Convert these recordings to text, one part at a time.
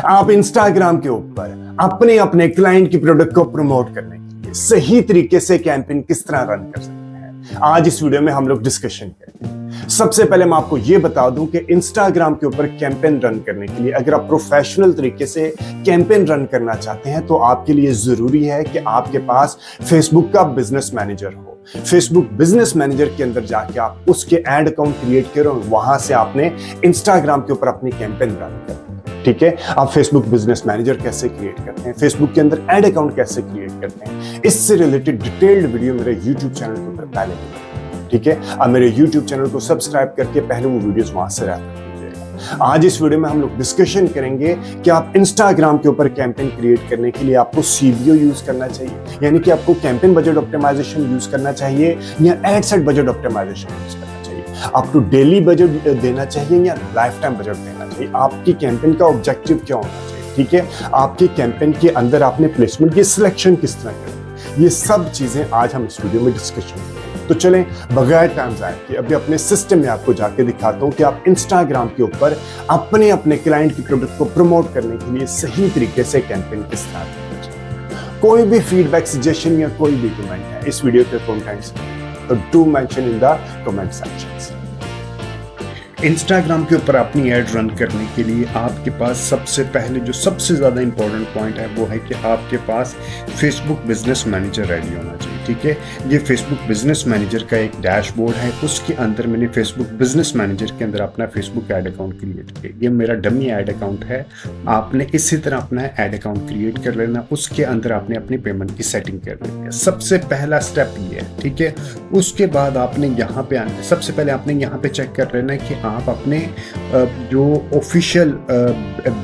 आप इंस्टाग्राम के ऊपर अपने अपने क्लाइंट की प्रोडक्ट को प्रमोट करने के लिए सही तरीके से कैंपेन किस तरह रन कर सकते हैं, आज इस वीडियो में हम लोग डिस्कशन करेंगे। सबसे पहले मैं आपको यह बता दूं कि इंस्टाग्राम के ऊपर कैंपेन रन करने के लिए अगर आप प्रोफेशनल तरीके से कैंपेन रन करना चाहते हैं तो आपके लिए जरूरी है कि आपके पास फेसबुक का बिजनेस मैनेजर हो। फेसबुक बिजनेस मैनेजर के अंदर जाके आप उसके एड अकाउंट क्रिएट करो, वहां से आपने इंस्टाग्राम के ऊपर अपनी कैंपेन रन करें। ठीक है, आप फेसबुक बिजनेस मैनेजर कैसे क्रिएट करते हैं, फेसबुक के अंदर एड अकाउंट कैसे क्रिएट करते हैं, इससे रिलेटेड डिटेल्ड वीडियो मेरे यूट्यूब चैनल के ऊपर पहले मिलेगी। ठीक है, आप मेरे यूट्यूब चैनल को सब्सक्राइब करके पहले वो वीडियोस वहां से रेफर कीजिएगा। आज इस वीडियो में हम लोग डिस्कशन करेंगे कि आप इंस्टाग्राम के ऊपर कैंपेन क्रिएट करने के लिए आपको सीबीओ यूज करना चाहिए, यानी कि आपको कैंपेन बजट ऑप्टिमाइजेशन यूज करना चाहिए या ad set budget optimisation use करना चाहिए, आपको डेली बजट देना चाहिए या लाइफ टाइम बजट देना चाहिए, आपकी कैंपेन का ऑब्जेक्टिव क्या होना चाहिए। ठीक है, आपकी कैंपेन के अंदर आपने प्लेसमेंट की सिलेक्शन किस तरह करनी, ये सब चीजें आज हम इस वीडियो में डिस्कशन करेंगे। तो चलें बगैर टाइम जाए कि अभी अपने सिस्टम में आपको जाके दिखाता हूं कि आप इंस्टाग्राम के ऊपर अपने अपने क्लाइंट की प्रोडक्ट को प्रमोट करने के लिए सही तरीके से कैंपेन किस तरह करना। कोई भी फीडबैक, सजेशन या कोई भी कमेंट है इस वीडियो के कमेंट्स में, तो do mention in the comment sections. Instagram के ऊपर अपनी ऐड रन करने के लिए आपके पास सबसे पहले जो सबसे ज़्यादा इंपॉर्टेंट पॉइंट है वो है कि आपके पास फेसबुक बिजनेस मैनेजर रेडी होना चाहिए। ठीक है, ये फेसबुक बिजनेस मैनेजर का एक डैशबोर्ड है, उसके अंदर मैंने फेसबुक बिजनेस मैनेजर के अंदर अपना फेसबुक ऐड अकाउंट क्रिएट किया। ये मेरा डमी ऐड अकाउंट है, आपने इसी तरह अपना ऐड अकाउंट क्रिएट कर लेना, उसके अंदर आपने अपनी पेमेंट की सेटिंग कर लेनी है। सबसे पहला स्टेप ये है। ठीक है, उसके बाद आपने यहाँ पे आना, सबसे पहले आपने यहाँ पे चेक कर लेना है कि आप अपने जो ऑफिशियल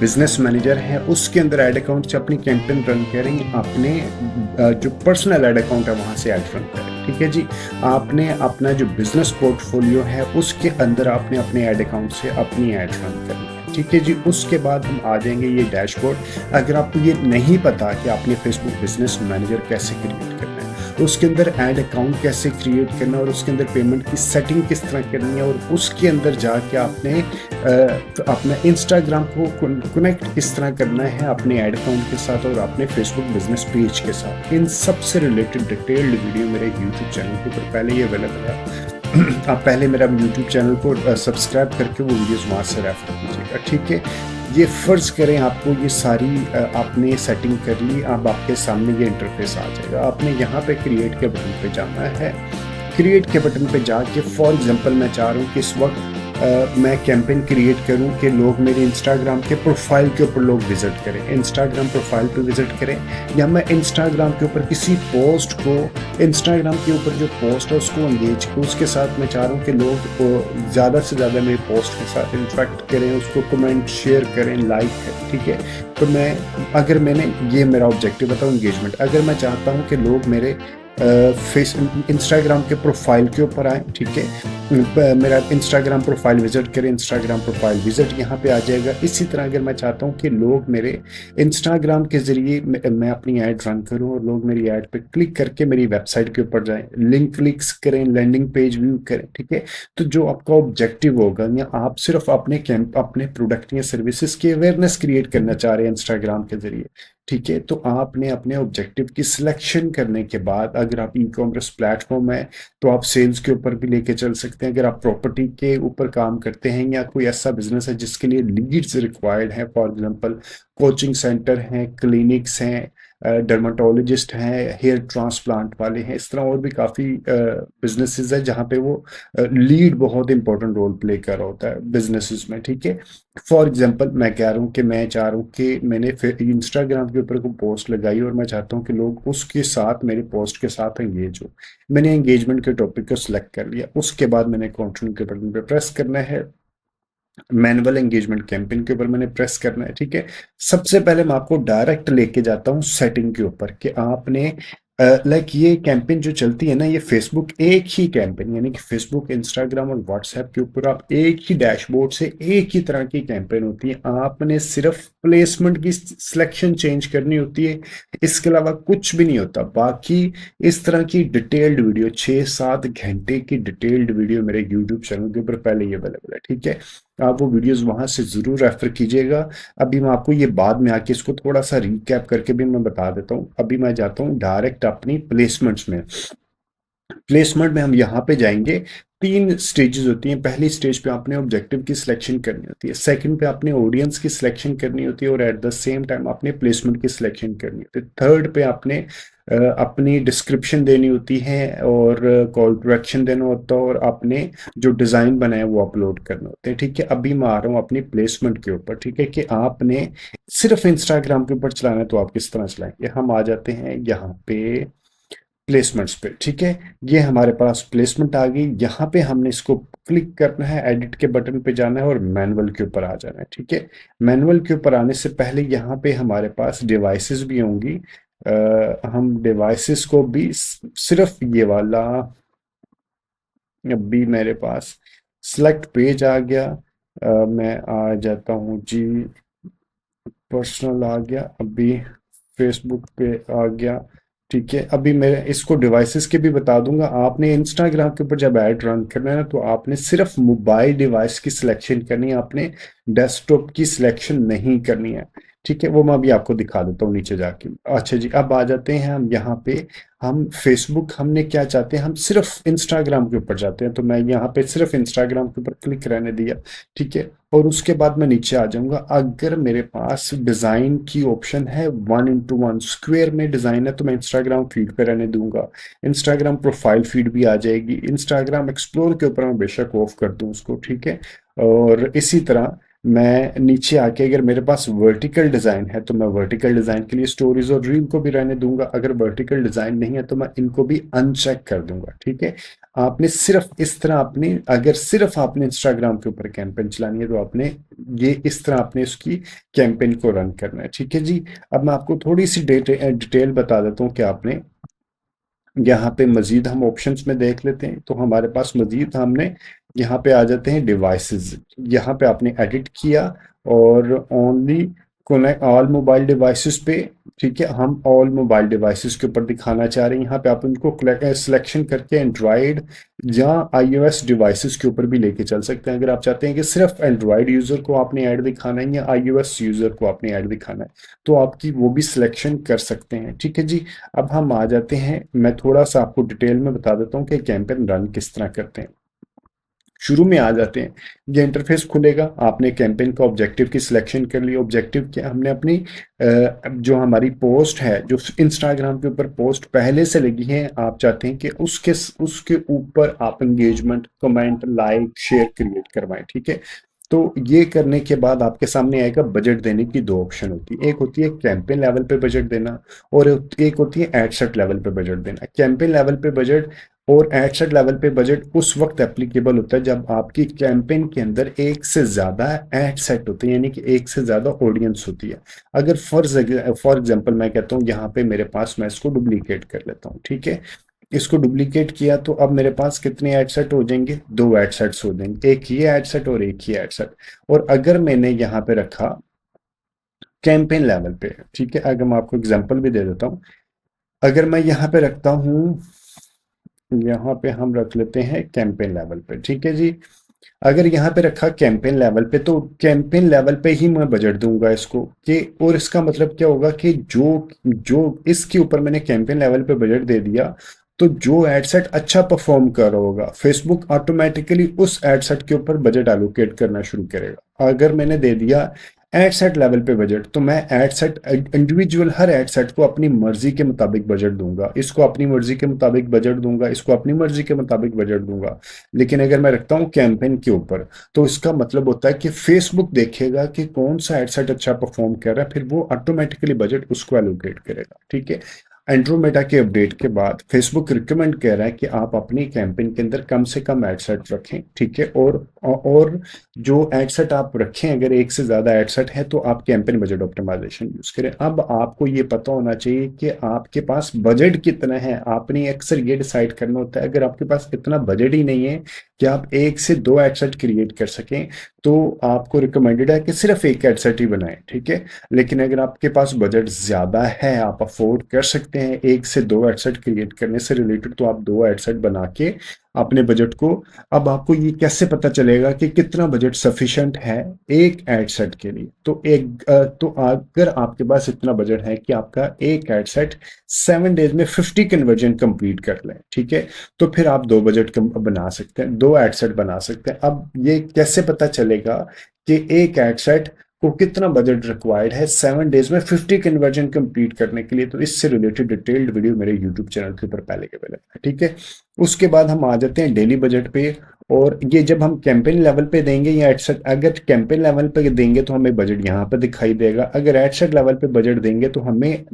बिजनेस मैनेजर है उसके अंदर ऐड अकाउंट से अपनी कैंपेन रन करें, अपने जो पर्सनल ऐड अकाउंट है वहां से ऐड रन करें। ठीक है जी, आपने अपना जो बिजनेस पोर्टफोलियो है उसके अंदर आपने अपने ऐड अकाउंट से अपनी ऐड रन करनी है। ठीक है जी, उसके बाद हम आ जाएंगे ये डैशबोर्ड। अगर आपको ये नहीं पता कि आपने फेसबुक बिजनेस मैनेजर कैसे क्रिएट करना है, उसके अंदर ऐड अकाउंट कैसे क्रिएट करना है और उसके अंदर पेमेंट की सेटिंग किस तरह करनी है और उसके अंदर जाके आपने अपना इंस्टाग्राम को कनेक्ट किस तरह करना है अपने ऐड अकाउंट के साथ और अपने फेसबुक बिजनेस पेज के साथ, इन सब से रिलेटेड डिटेल्ड वीडियो मेरे यूट्यूब चैनल के ऊपर पहले ही अवेलेबल है। आप पहले मेरा यूट्यूब चैनल को सब्सक्राइब करके वो वीडियोस वहाँ से रेफर कीजिएगा। ठीक है, ये फर्ज करें आपको ये सारी आपने सेटिंग कर ली, अब आपके सामने ये इंटरफेस आ जाएगा। आपने यहाँ पे क्रिएट के बटन पे जाना है। क्रिएट के बटन पे जाके फॉर एग्जांपल मैं चाह रहा हूँ कि इस वक्त मैं कैंपेन क्रिएट करूं कि लोग मेरे इंस्टाग्राम के प्रोफाइल के ऊपर लोग विजिट करें, इंस्टाग्राम प्रोफाइल पे विजिट करें, या मैं इंस्टाग्राम के ऊपर किसी पोस्ट को, इंस्टाग्राम के ऊपर जो पोस्ट है उसको एंगेज करूं, उसके साथ मैं चाह रहा हूं कि लोग ज़्यादा से ज़्यादा मेरे पोस्ट के साथ इंटरेक्ट करें, उसको कमेंट शेयर करें, लाइक करें। ठीक है, तो मैं अगर मैंने ये मेरा ऑब्जेक्टिव बताऊँ एंगेजमेंट, अगर मैं चाहता हूँ कि लोग मेरे फेस इंस्टाग्राम के प्रोफाइल के ऊपर आए, ठीक है, मेरा इंस्टाग्राम प्रोफाइल विजिट करें, इंस्टाग्राम प्रोफाइल विजिट यहाँ पे आ जाएगा। इसी तरह अगर मैं चाहता हूँ कि लोग मेरे इंस्टाग्राम के जरिए मैं अपनी ऐड रन करूँ और लोग मेरी ऐड पे क्लिक करके मेरी वेबसाइट के ऊपर जाएं, लिंक क्लिक्स करें, लैंडिंग पेज व्यू करें। ठीक है, तो जो आपका ऑब्जेक्टिव होगा, या आप सिर्फ अपने प्रोडक्ट या सर्विसेज की अवेयरनेस क्रिएट करना चाह रहे हैं इंस्टाग्राम के जरिए, ठीक है, तो आपने अपने ऑब्जेक्टिव की सिलेक्शन करने के बाद अगर आप ई कॉमर्स प्लेटफॉर्म है तो आप सेल्स के ऊपर भी लेके चल सकते हैं। अगर आप प्रॉपर्टी के ऊपर काम करते हैं या कोई ऐसा बिजनेस है जिसके लिए लीड्स रिक्वायर्ड है, फॉर एग्जांपल कोचिंग सेंटर हैं, क्लिनिक्स हैं, डर्माटोलॉजिस्ट हैं, हेयर ट्रांसप्लांट वाले हैं, इस तरह और भी काफ़ी बिजनेसेस है जहाँ पे वो लीड बहुत इंपॉर्टेंट रोल प्ले कर रहा होता है बिजनेसेस में। ठीक है, फॉर एग्जांपल मैं कह रहा हूँ कि मैं चाह रहा हूँ कि मैंने फिर इंस्टाग्राम के ऊपर कोई पोस्ट लगाई और मैं चाहता हूँ कि लोग उसके साथ मेरे पोस्ट के साथ एंगेज हो। मैंने एंगेजमेंट के टॉपिक को सिलेक्ट कर लिया, उसके बाद मैंने कंटिन्यू के बटन पे प्रेस करना है, मैनुअल एंगेजमेंट कैंपेन के ऊपर मैंने प्रेस करना है। ठीक है, सबसे पहले मैं आपको डायरेक्ट लेके जाता हूँ सेटिंग के ऊपर कि आपने ये कैंपेन जो चलती है ना, ये फेसबुक एक ही कैंपेन, यानी कि फेसबुक, इंस्टाग्राम और व्हाट्सएप के ऊपर आप एक ही डैशबोर्ड से एक ही तरह की कैंपेन होती है। आपने सिर्फ प्लेसमेंट की सिलेक्शन चेंज करनी होती है, इसके अलावा कुछ भी नहीं होता। बाकी इस तरह की डिटेल्ड वीडियो, 6-7 घंटे की डिटेल्ड वीडियो मेरे यूट्यूब चैनल के ऊपर पहले ही अवेलेबल है। ठीक है, आप वो वीडियोस वहां से जरूर रेफर कीजिएगा। अभी मैं आपको ये बाद में आके इसको थोड़ा सा रिकैप करके भी मैं बता देता हूँ। अभी मैं जाता हूँ डायरेक्ट अपनी प्लेसमेंट्स में। प्लेसमेंट में हम यहाँ पे जाएंगे। तीन स्टेजेस होती हैं। पहली स्टेज पे आपने ऑब्जेक्टिव की सिलेक्शन करनी होती है, सेकंड पे आपने ऑडियंस की सिलेक्शन करनी होती है, और एट द सेम टाइम आपने प्लेसमेंट की सिलेक्शन करनी होती है। थर्ड पे आपने अपनी डिस्क्रिप्शन देनी होती है, और कॉल टू एक्शन देना होता है, और आपने जो डिज़ाइन बनाए वो अपलोड करने होते हैं। ठीक है, अभी मैं आ रहा हूँ अपनी प्लेसमेंट के ऊपर। ठीक है, कि आपने सिर्फ इंस्टाग्राम के ऊपर चलाना है तो आप किस तरह चलाएंगे। हम आ जाते हैं यहाँ पे प्लेसमेंट्स पे। ठीक है, ये हमारे पास प्लेसमेंट आ गई। यहाँ पे हमने इसको क्लिक करना है, एडिट के बटन पे जाना है और मैनुअल के ऊपर आ जाना है। ठीक है, मैनुअल के ऊपर आने से पहले यहाँ पे हमारे पास डिवाइसेस भी होंगी। हम डिवाइसेस को भी सिर्फ ये वाला, अभी मेरे पास सिलेक्ट पेज आ गया। मैं आ जाता हूँ जी, पर्सनल आ गया, अभी फेसबुक पे आ गया। ठीक है, अभी मैं इसको डिवाइसेस के भी बता दूंगा। आपने इंस्टाग्राम के ऊपर जब ऐड रन करना है ना, तो आपने सिर्फ मोबाइल डिवाइस की सिलेक्शन करनी है, आपने डेस्कटॉप की सिलेक्शन नहीं करनी है। ठीक है, वो मैं अभी आपको दिखा देता हूँ नीचे जाके। अच्छा जी, अब आ जाते हैं हम यहाँ पे। हम फेसबुक हमने क्या चाहते हैं, हम सिर्फ इंस्टाग्राम के ऊपर जाते हैं, तो मैं यहाँ पे सिर्फ इंस्टाग्राम के ऊपर क्लिक रहने दिया। ठीक है, और उसके बाद मैं नीचे आ जाऊंगा। अगर मेरे पास डिजाइन की ऑप्शन है 1:1 स्क्वायर में डिजाइन है, तो मैं इंस्टाग्राम फीड पे रहने दूंगा। इंस्टाग्राम प्रोफाइल फीड भी आ जाएगी। इंस्टाग्राम एक्सप्लोर के ऊपर मैं बेशक ऑफ कर दूं उसको। ठीक है, और इसी तरह मैं नीचे आके, अगर मेरे पास वर्टिकल डिजाइन है तो मैं वर्टिकल डिजाइन के लिए स्टोरीज और रील को भी रहने दूंगा। अगर वर्टिकल डिजाइन नहीं है तो मैं इनको भी अनचेक कर दूंगा। ठीक है, आपने सिर्फ इस तरह, आपने अगर सिर्फ आपने इंस्टाग्राम के ऊपर कैंपेन चलानी है तो आपने ये इस तरह आपने उसकी कैंपेन को रन करना है। ठीक है जी, अब मैं आपको थोड़ी सी डिटेल बता देता हूँ कि आपने यहाँ पे मजीद हम ऑप्शंस में देख लेते हैं। तो हमारे पास मजीद हमने यहाँ पे आ जाते हैं डिवाइसेस। यहाँ पे आपने एडिट किया और only connect all mobile devices पे। ठीक है, हम ऑल मोबाइल डिवाइसेस के ऊपर दिखाना चाह रहे हैं। यहाँ पे आप उनको सिलेक्शन करके एंड्रॉयड या आईओएस डिवाइसेस के ऊपर भी लेके चल सकते हैं। अगर आप चाहते हैं कि सिर्फ एंड्रॉयड यूजर को आपने ऐड दिखाना है या आईओएस यूजर को आपने ऐड दिखाना है, तो आपकी वो भी सिलेक्शन कर सकते हैं। ठीक है जी, अब हम आ जाते हैं, मैं थोड़ा सा आपको डिटेल में बता देता हूँ कि कैंपेन रन किस तरह करते हैं। शुरू में आ जाते हैं, ये इंटरफेस खुलेगा। आपने कैंपेन का ऑब्जेक्टिव की सिलेक्शन कर ली। ऑब्जेक्टिव क्या, हमने अपनी जो हमारी पोस्ट है, जो इंस्टाग्राम के ऊपर पोस्ट पहले से लगी है, आप चाहते हैं कि उसके उसके ऊपर आप engagement, comment, like, share create करवाएं। ठीक है, तो ये करने के बाद आपके सामने आएगा बजट देने की दो ऑप्शन होती है। एक होती है कैंपेन लेवल पे बजट देना, और एक होती है एड सेट लेवल पे बजट देना। कैंपेन लेवल पे बजट और एड सेट लेवल पे बजट उस वक्त एप्लीकेबल होता है जब आपकी कैंपेन के अंदर एक से ज्यादा एड सेट होते हैं, यानी कि एक से ज्यादा ऑडियंस होती है। अगर फॉर एग्जांपल मैं कहता हूँ यहाँ पे मेरे पास, मैं इसको डुप्लीकेट कर लेता हूँ। ठीक है, इसको डुप्लीकेट किया तो अब मेरे पास कितने एड सेट हो जाएंगे, दो एड सेट्स हो जाएंगे, एक ये एड सेट और एक ही एड सेट। और अगर मैंने यहाँ पे रखा कैंपेन लेवल पे, ठीक है, अगर मैं आपको एग्जांपल भी दे देता हूँ। अगर मैं यहाँ पे रखता हूँ, यहाँ पे हम रख लेते हैं कैंपेन लेवल पे। ठीक है जी, अगर यहाँ पे रखा कैंपेन लेवल पे, तो कैंपेन लेवल पे ही मैं बजट दूंगा इसको कि, और इसका मतलब क्या होगा कि जो जो इसके ऊपर मैंने कैंपेन लेवल पे बजट दे दिया, तो जो एडसेट अच्छा परफॉर्म कर रहा होगा, फेसबुक ऑटोमेटिकली उस एडसेट के ऊपर बजट एलोकेट करना शुरू करेगा। अगर मैंने दे दिया एड सेट लेवल पे बजट, तो मैं एड सेट इंडिविजुअल हर एड सेट को अपनी मर्जी के मुताबिक बजट दूंगा। इसको अपनी मर्जी के मुताबिक बजट दूंगा, इसको अपनी मर्जी के मुताबिक बजट दूंगा। लेकिन अगर मैं रखता हूँ कैंपेन के ऊपर, तो इसका मतलब होता है कि फेसबुक देखेगा कि कौन सा एड सेट अच्छा परफॉर्म कर रहा है, फिर वो ऑटोमेटिकली बजट उसको एलोकेट करेगा। ठीक है, एंड्रोमेडा के अपडेट के बाद फेसबुक रिकमेंड कर रहा है कि आप अपनी कैंपेन के अंदर कम से कम एड सेट रखें। ठीक है, और जो एड सेट आप रखें, अगर एक से ज्यादा एड सेट है तो आप कैंपेन बजट ऑप्टिमाइजेशन यूज करें। अब आपको ये पता होना चाहिए कि आपके पास बजट कितना है। आपने अक्सर ये डिसाइड करना होता है, अगर आपके पास इतना बजट ही नहीं है कि आप एक से दो एड सेट क्रिएट कर सकें, तो आपको रिकमेंडेड है कि सिर्फ एक एड सेट ही बनाएं। ठीक है, लेकिन अगर आपके पास बजट ज्यादा है, आप अफोर्ड कर सकते हैं एक से दो एड सेट क्रिएट करने से रिलेटेड, तो आप दो एड सेट बना के अपने बजट को। अब आपको ये कैसे पता चलेगा कि कितना बजट सफिशिएंट है एक एड सेट के लिए? तो अगर आपके पास इतना बजट है कि आपका एक एड सेट 7 डेज में 50 कन्वर्जन कंप्लीट कर लें, ठीक है, तो फिर आप दो बजट बना सकते हैं, दो एड सेट बना सकते हैं। अब ये कैसे पता चलेगा कि एक एड सेट को कितना बजट रिक्वायर्ड है 7 डेज में 50 कन्वर्जन कंप्लीट करने के लिए? तो इससे रिलेटेड डिटेल्ड वीडियो मेरे यूट्यूब चैनल के ऊपर पहले अवेलेबल है, ठीक है। उसके बाद हम आ जाते हैं डेली बजट पे। और ये जब हम कैंपेन लेवल पे देंगे या एडसेट, अगर कैंपेन लेवल पे देंगे तो हमें बजट यहाँ पे दिखाई देगा, अगर एडसेट लेवल पे बजट देंगे तो हमें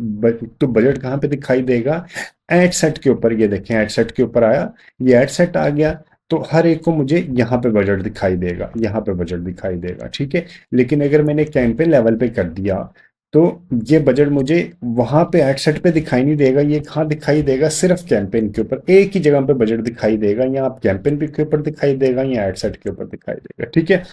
तो बजट कहाँ पे दिखाई देगा? एडसेट के ऊपर। ये देखें एडसेट के ऊपर आया, ये एडसेट आ गया, तो हर एक को मुझे यहाँ पे बजट दिखाई देगा, यहाँ पे बजट दिखाई देगा, ठीक है। लेकिन अगर मैंने कैंपेन लेवल पे कर दिया तो ये बजट मुझे वहां पे एडसेट पे दिखाई नहीं देगा, ये कहाँ दिखाई देगा? सिर्फ कैंपेन के ऊपर एक ही जगह पे बजट दिखाई देगा, या आप कैंपेन पे के ऊपर दिखाई देगा या एडसेट के ऊपर दिखाई देगा, ठीक है।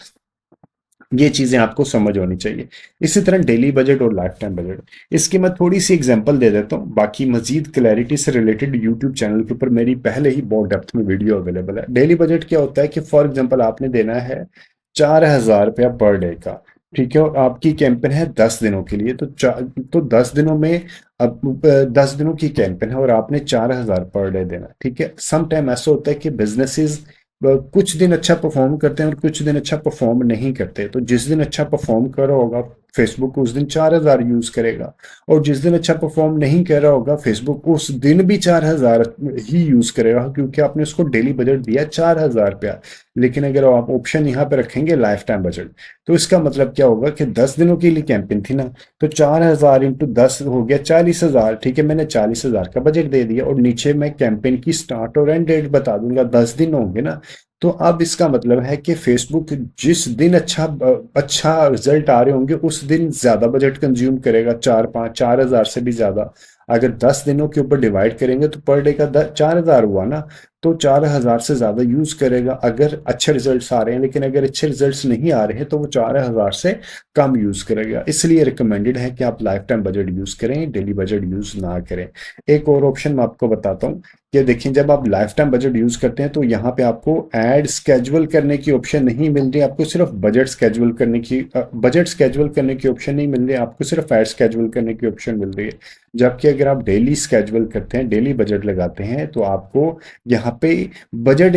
ये चीजें आपको समझ होनी चाहिए। इसी तरह डेली बजट और लाइफ टाइम बजट, इसकी मैं थोड़ी सी एग्जांपल दे देता हूँ, बाकी मजीद क्लैरिटी से रिलेटेड यूट्यूब चैनल के ऊपर मेरी पहले ही बहुत डेप्थ में वीडियो अवेलेबल है। डेली बजट क्या होता है कि फॉर एग्जांपल आपने देना है 4,000 रुपया पर डे का, ठीक है, और आपकी कैंपेन है 10 दिनों के लिए, तो 10 दिनों में, अब 10 दिनों की कैंपेन है और आपने 4,000 पर डे देना, ठीक है। सम टाइम ऐसा होता है कि बिजनेसेस कुछ दिन अच्छा परफॉर्म करते हैं और कुछ दिन अच्छा परफॉर्म नहीं करते, तो जिस दिन अच्छा परफॉर्म कर रहा होगा फेसबुक उस दिन 4,000 यूज करेगा, और जिस दिन अच्छा परफॉर्म नहीं कर रहा होगा फेसबुक उस दिन भी 4,000 ही यूज करेगा, क्योंकि आपने उसको डेली बजट दिया 4,000 रुपया। लेकिन अगर आप ऑप्शन यहाँ पे रखेंगे लाइफ टाइम बजट, तो इसका मतलब क्या होगा कि 10 दिनों के लिए कैंपेन थी ना, तो 4,000 इंटू 10 हो गया 40,000, ठीक है, मैंने 40,000 का बजट दे दिया, और नीचे मैं कैंपेन की स्टार्ट और एंड डेट बता दूंगा, 10 दिन होंगे ना। तो अब इसका मतलब है कि फेसबुक जिस दिन अच्छा रिजल्ट आ रहे होंगे उस दिन ज्यादा बजट कंज्यूम करेगा, 4,000 से भी ज्यादा। अगर 10 दिनों के ऊपर डिवाइड करेंगे तो पर डे का 4,000 हुआ ना, तो 4,000 से ज्यादा यूज करेगा अगर अच्छे रिजल्ट्स आ रहे हैं। लेकिन अगर अच्छे रिजल्ट्स नहीं आ रहे हैं तो वो 4,000 से कम यूज करेगा। इसलिए रिकमेंडेड है कि आप लाइफ टाइम बजट यूज करें, डेली बजट यूज ना करें। एक और ऑप्शन मैं आपको बताता हूँ कि देखिए, जब आप लाइफ टाइम बजट यूज करते हैं तो यहाँ पे आपको ऐड स्केजुअल करने की ऑप्शन नहीं मिल रही, आपको सिर्फ बजट स्केजुअल करने की ऑप्शन नहीं मिल रही, आपको सिर्फ ऐड स्केजुअल करने की ऑप्शन मिल रही है। जबकि अगर आप डेली स्केजुअल करते हैं, डेली बजट लगाते हैं, तो आपको यहाँ पे बजट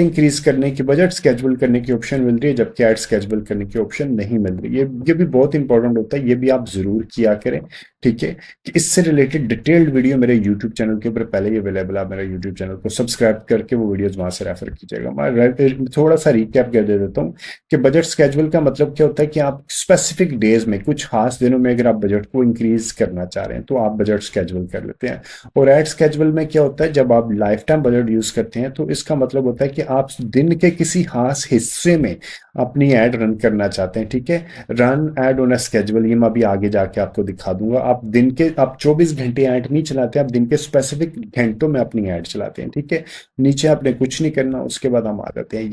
स्केजुअल करने की ऑप्शन मिल रही है, जबकि ऐड स्केजुअल करने की ऑप्शन नहीं मिल रही। ये भी बहुत इंपॉर्टेंट होता है, ये भी आप जरूर किया करें, ठीक है। कि इससे रिलेटेड डिटेल्ड वीडियो मेरे यूट्यूब चैनल के ऊपर पहले ही अवेलेबल है, आप मेरा यूट्यूब चैनल को सब्सक्राइब करके वो वीडियोस वहां से रेफर कीजिएगा। मैं थोड़ा सा रिकैप कर दे देता हूँ कि बजट स्केजुअल का मतलब क्या होता है कि आप स्पेसिफिक डेज में, कुछ खास दिनों में अगर आप बजट को इंक्रीज करना चाह रहे हैं तो आप बजट स्केजुअल कर लेते हैं। और एड स्केजुअल में क्या होता है, जब आप लाइफ टाइम बजट यूज करते हैं तो इसका मतलब होता है कि आप दिन के किसी खास हिस्से में अपनी एड रन करना चाहते हैं, ठीक है। Run ad on a schedule, ये मैं अभी आगे जाके आपको दिखा दूंगा। आप 24 घंटे ऐड नहीं चलाते, आप दिन के स्पेसिफिक घंटों में अपनी ऐड चलाते हैं, ठीक है। नीचे आपने कुछ नहीं करना। उसके बाद हम आ जाते हैं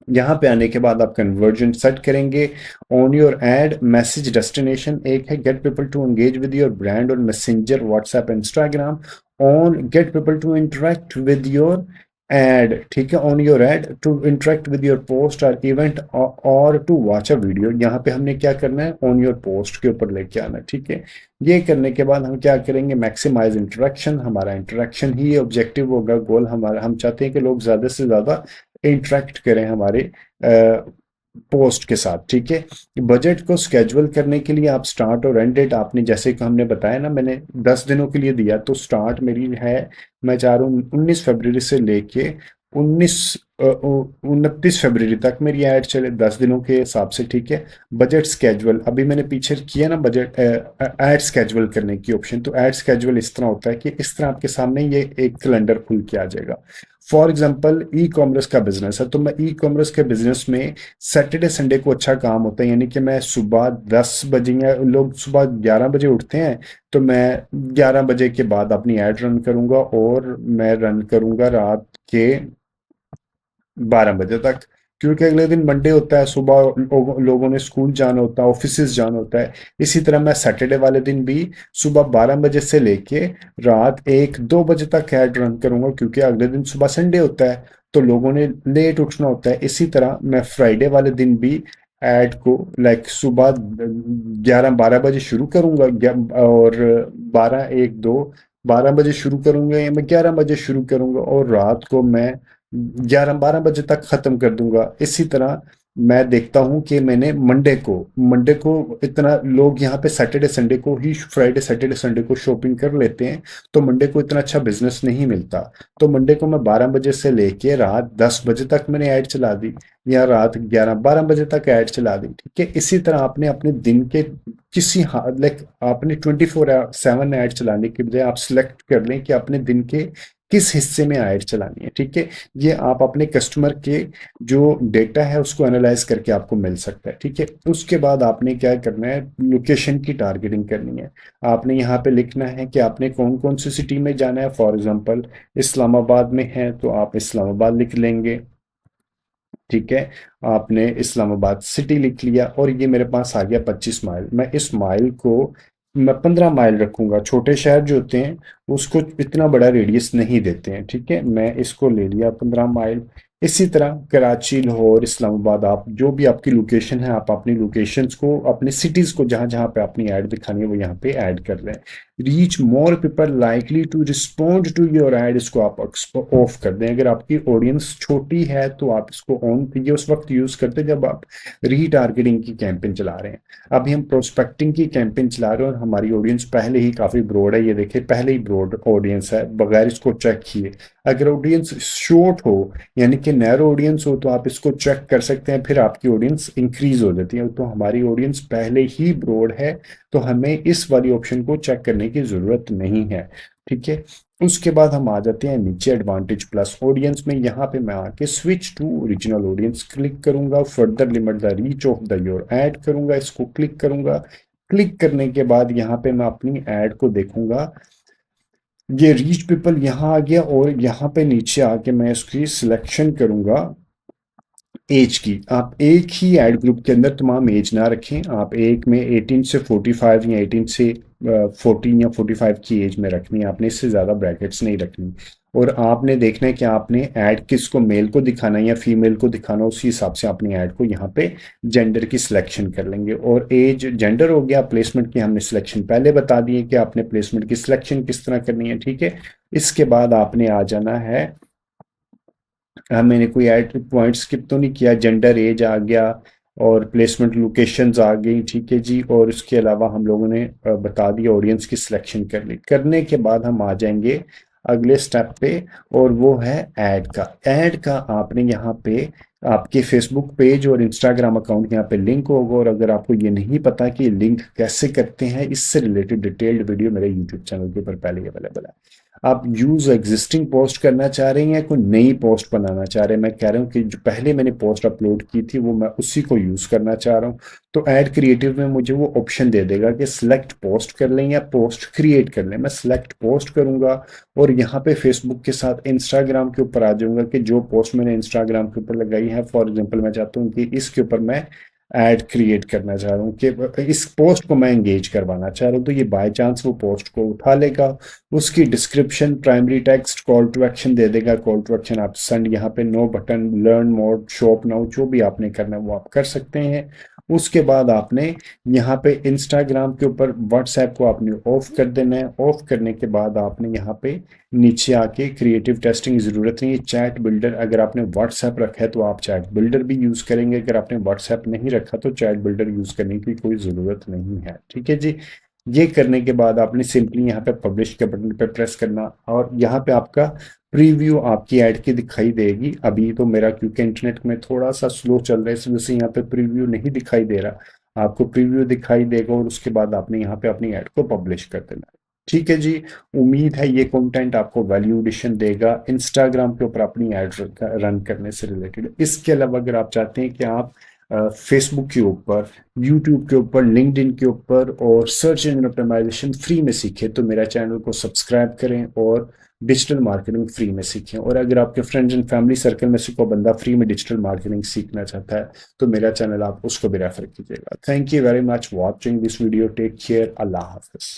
यहाँ पे आने के बाद आप कन्वर्जन सेट करेंगे on your ad message destination. एक है get people to engage with your brand on Messenger, WhatsApp, Instagram. On get people to interact with your ad, ठीक है, on your ad to interact with your post और event और to watch a video. यहाँ पे हमने क्या करना है, ऑन योर पोस्ट के ऊपर लेके आना है, ठीक है। ये करने के बाद हम क्या करेंगे, मैक्सिमाइज इंटरेक्शन। हमारा इंटरेक्शन ही ऑब्जेक्टिव होगा, गोल हमारा। हम चाहते हैं कि लोग ज्यादा से ज्यादा इंटरेक्ट करें हमारे पोस्ट के साथ, ठीक है। बजट को स्केजुअल करने के लिए आप स्टार्ट और एंड डेट, आपने जैसे कि हमने बताया ना, मैंने 10 दिनों के लिए दिया, तो स्टार्ट मेरी है, मैं चाह रहा हूँ 19 फरवरी से लेके 29 तक मेरी ऐड चले 10 दिनों के हिसाब से, ठीक है। बजट स्केजुअल अभी मैंने पीछे किया ना, बजट ऐड स्केजुअल करने की ऑप्शन। तो ऐड स्केजुअल इस तरह होता है कि इस तरह आपके सामने ये एक कैलेंडर खुल के आ जाएगा। फॉर एग्जाम्पल ई कॉमर्स का बिजनेस है, तो मैं ई कॉमर्स के बिजनेस में सैटरडे संडे को अच्छा काम होता है, यानी कि मैं सुबह 10 बजे, या लोग सुबह 11 बजे उठते हैं, तो मैं 11 बजे के बाद अपनी ऐड रन करूंगा, और मैं रन करूंगा रात के 12 बजे तक, क्योंकि अगले दिन मंडे होता है, सुबह लोगों ने स्कूल जाना होता है, ऑफिसेज जाना होता है। इसी तरह मैं सैटरडे वाले दिन भी सुबह 12 बजे से लेके रात 1-2 बजे तक ऐड रन करूंगा, क्योंकि अगले दिन सुबह संडे होता है तो लोगों ने लेट उठना होता है। इसी तरह मैं फ्राइडे वाले दिन भी ऐड को लाइक सुबह 11-12 बजे शुरू करूंगा, और 12-1-2 12 बजे शुरू करूंगा, या मैं 11 बजे शुरू करूंगा और रात को मैं 11-12 बजे तक खत्म कर दूंगा। इसी तरह मैं देखता हूँ कि मैंने मंडे को इतना लोग यहाँ पे सैटरडे संडे को ही, फ्राइडे सैटरडे संडे को शॉपिंग कर लेते हैं, तो मंडे को इतना अच्छा बिजनेस नहीं मिलता। तो मंडे को मैं 12 बजे से लेके रात 10 बजे तक मैंने ऐड चला दी, या रात 11-12 बजे तक ऐड चला दी। ठीक है, इसी तरह आपने अपने दिन के किसी लाइक आपने 24/7 ऐड चलाने के बजाय आप सिलेक्ट कर लें कि अपने दिन के किस हिस्से में ऐड चलानी है। ठीक है, ये आप अपने कस्टमर के जो डेटा है उसको एनालाइज करके आपको मिल सकता है। ठीक है, उसके बाद आपने क्या करना है, लोकेशन की टारगेटिंग करनी है। आपने यहाँ पे लिखना है कि आपने कौन कौन सी सिटी में जाना है। फॉर एग्जांपल इस्लामाबाद में है तो आप इस्लामाबाद लिख लेंगे। ठीक है, आपने इस्लामाबाद सिटी लिख लिया और ये मेरे पास आ गया 25 माइल। मैं इस माइल को मैं 15 माइल रखूंगा। छोटे शहर जो होते हैं उसको इतना बड़ा रेडियस नहीं देते हैं। ठीक है, मैं इसको ले लिया 15 माइल। इसी तरह कराची, लाहौर, इस्लामाबाद, आप जो भी आपकी लोकेशन है, आप अपनी लोकेशंस को, अपनी सिटीज को जहां जहां पे अपनी ऐड दिखानी है वो यहाँ पे ऐड कर लें। Reach more people likely to respond to your ad, इसको आप ऑफ कर दें। अगर आपकी ऑडियंस छोटी है तो आप इसको ऑन, ये उस वक्त यूज करते हैं जब आप रीटारगेटिंग की कैंपेन चला रहे हैं। अभी हम प्रोस्पेक्टिंग की कैंपेन चला रहे हैं और हमारी ऑडियंस पहले ही काफी ब्रॉड है। ये देखिए पहले ही ब्रॉड ऑडियंस है बगैर इसको चेक किए। अगर ऑडियंस शॉर्ट हो यानी कि नैरो ऑडियंस हो तो आप इसको चेक कर सकते हैं, फिर आपकी ऑडियंस इंक्रीज हो जाती है। तो हमारी ऑडियंस पहले ही ब्रॉड है तो हमें इस वाली ऑप्शन को चेक करने की जरूरत नहीं है। ठीक है, उसके बाद हम आ जाते हैं नीचे एडवांटेज प्लस ऑडियंस में। यहाँ पे मैं आके switch to original audience click करूंगा, further limit the reach of the your ad करूंगा, इसको क्लिक करूंगा। क्लिक करने के बाद यहाँ पे मैं अपनी ऐड को देखूंगा, ये रीच पीपल यहाँ आ गया, और यहाँ पे नीचे आके मैं इसकी सिलेक्शन करूंगा एज की। आप एक ही एड ग्रुप के अंदर तमाम एज ना रखें, आप एक में 18 से 45 या 18 से 14 या 45 की एज में रखनी है आपने, इससे ज़्यादा ब्रैकेट्स नहीं रखनी। और आपने देखना है कि आपने ऐड किसको, मेल को दिखाना है या फीमेल को दिखाना, उसी हिसाब से अपनी ऐड को यहाँ पे जेंडर की सिलेक्शन कर लेंगे। और एज जेंडर हो गया, प्लेसमेंट की हमने सिलेक्शन पहले बता दी है कि आपने प्लेसमेंट की सिलेक्शन किस तरह करनी है। ठीक है, इसके बाद आपने आ जाना है, मैंने कोई ऐड पॉइंट स्किप तो नहीं किया, जेंडर एज आ गया और प्लेसमेंट लोकेशंस आ गई। ठीक है जी, और इसके अलावा हम लोगों ने बता दिया, ऑडियंस की सिलेक्शन कर ली। करने के बाद हम आ जाएंगे अगले स्टेप पे, और वो है ऐड का। ऐड का आपने यहाँ पे आपके फेसबुक पेज और इंस्टाग्राम अकाउंट यहाँ पे लिंक होगा, और अगर आपको ये नहीं पता कि लिंक कैसे करते हैं, इससे रिलेटेड डिटेल्ड वीडियो मेरे यूट्यूब चैनल के ऊपर पहले ही अवेलेबल है। आप यूज एग्जिस्टिंग पोस्ट करना चाह रहे हैं या कोई नई पोस्ट बनाना चाह रहे हैं, मैं कह रहा हूँ कि जो पहले मैंने पोस्ट अपलोड की थी वो मैं उसी को यूज करना चाह रहा हूँ। तो ऐड क्रिएटिव में मुझे वो ऑप्शन दे देगा कि सिलेक्ट पोस्ट कर लें या पोस्ट क्रिएट कर लें। मैं सिलेक्ट पोस्ट करूंगा और यहाँ पे फेसबुक के साथ इंस्टाग्राम के ऊपर आ जाऊंगा कि जो पोस्ट मैंने इंस्टाग्राम के ऊपर लगाई है, फॉर एग्जाम्पल मैं चाहता हूँ कि इसके ऊपर मैं ऐड क्रिएट करना चाह रहा हूँ, कि इस पोस्ट को मैं एंगेज करवाना चाह रहा हूँ, तो ये बाय चांस वो पोस्ट को उठा लेगा। उसकी description, primary text, call to action दे देगा। कॉल टू एक्शन आप सेंड, यहाँ पे no button, learn more, shop now, जो भी आपने करना है वो आप कर सकते हैं। उसके बाद आपने यहाँ पे इंस्टाग्राम के ऊपर व्हाट्सएप को आपने ऑफ कर देना है। ऑफ करने के बाद आपने यहाँ पे नीचे आके क्रिएटिव टेस्टिंग की जरूरत नहीं है, चैट बिल्डर, अगर आपने व्हाट्सएप रखा है तो आप चैट बिल्डर भी यूज करेंगे, अगर आपने व्हाट्सएप नहीं रखा तो चैट बिल्डर यूज करने की कोई जरूरत नहीं है। ठीक है जी, ये करने के बाद आपने सिंपली यहाँ पे पब्लिश के बटन पे प्रेस करना, और यहाँ पे आपका प्रीव्यू आपकी ऐड की दिखाई देगी। अभी तो मेरा क्योंकि इंटरनेट में थोड़ा सा स्लो चल रहा है इस वजह से यहाँ पे प्रीव्यू नहीं दिखाई दे रहा, आपको प्रीव्यू दिखाई देगा, और उसके बाद आपने यहाँ पे अपनी ऐड को पब्लिश कर देना है। ठीक है जी, उम्मीद है ये कंटेंट आपको वैल्यू एडिशन देगा इंस्टाग्राम के ऊपर अपनी ऐड रन करने से रिलेटेड। इसके अलावा अगर आप चाहते हैं कि आप फेसबुक के ऊपर, यूट्यूब के ऊपर, लिंक्डइन के ऊपर और सर्च इंजन ऑप्टिमाइजेशन फ्री में सीखें, तो मेरा चैनल को सब्सक्राइब करें और डिजिटल मार्केटिंग फ्री में सीखें। और अगर आपके फ्रेंड्स एंड फैमिली सर्कल में से कोई बंदा फ्री में डिजिटल मार्केटिंग सीखना चाहता है तो मेरा चैनल आप उसको भी रेफर कीजिएगा। Thank you very much watching this video. Take care. अल्लाह हाफिज।